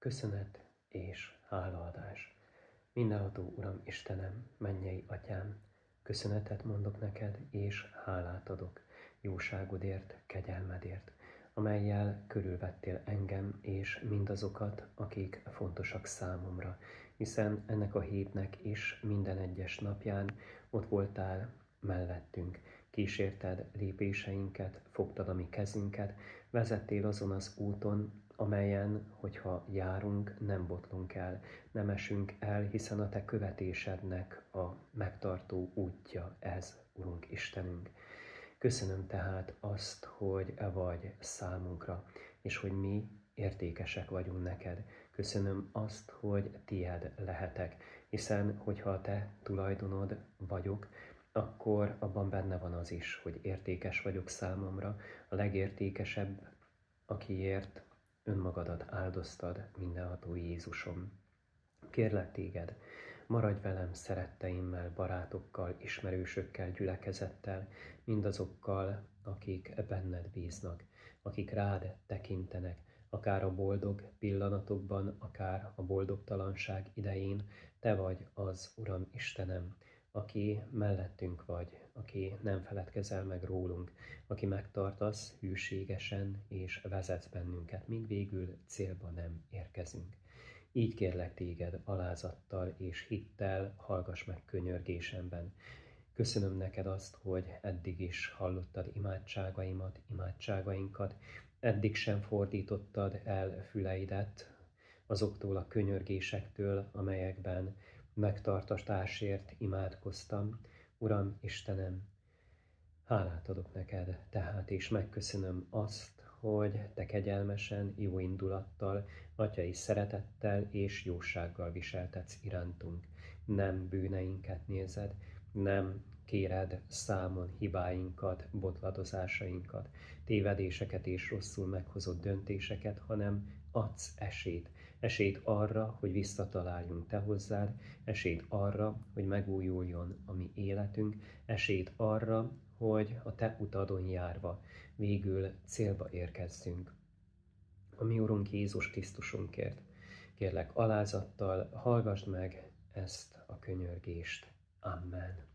Köszönet és hálaadás. Mindenható Uram Istenem, mennyei Atyám, köszönetet mondok neked, és hálát adok jóságodért, kegyelmedért, amellyel körülvettél engem és mindazokat, akik fontosak számomra, hiszen ennek a hétnek is minden egyes napján ott voltál mellettünk, kísérted lépéseinket, fogtad a mi kezünket, vezettél azon az úton, amelyen, hogyha járunk, nem botlunk el, nem esünk el, hiszen a te követésednek a megtartó útja ez, Urunk Istenünk. Köszönöm tehát azt, hogy vagy számunkra, és hogy mi értékesek vagyunk neked. Köszönöm azt, hogy tied lehetek, hiszen hogyha a te tulajdonod vagyok, akkor abban benne van az is, hogy értékes vagyok számomra, a legértékesebb, akiért önmagadat áldoztad, mindenható Jézusom. Kérlek téged, maradj velem szeretteimmel, barátokkal, ismerősökkel, gyülekezettel, mindazokkal, akik benned bíznak, akik rád tekintenek, akár a boldog pillanatokban, akár a boldogtalanság idején. Te vagy az, Uram Istenem, aki mellettünk vagy, aki nem feledkezel meg rólunk, aki megtartasz hűségesen és vezetsz bennünket, míg végül célba nem érkezünk. Így kérlek téged alázattal és hittel, hallgass meg könyörgésemben. Köszönöm neked azt, hogy eddig is hallottad imádságaimat, imádságainkat, eddig sem fordítottad el füleidet azoktól a könyörgésektől, amelyekben megtartatásért imádkoztam. Uram Istenem, hálát adok neked tehát, és megköszönöm azt, hogy te kegyelmesen, jó indulattal, atyai szeretettel és jósággal viseltetsz irántunk. Nem bűneinket nézed, nem kéred számon hibáinkat, botladozásainkat, tévedéseket és rosszul meghozott döntéseket, hanem adsz esélyt arra, hogy visszataláljunk te hozzád, esélyt arra, hogy megújuljon a mi életünk, esélyt arra, hogy a te utadon járva végül célba érkezzünk. A mi Urunk Jézus Krisztusunkért kérlek alázattal hallgassd meg ezt a könyörgést. Amen.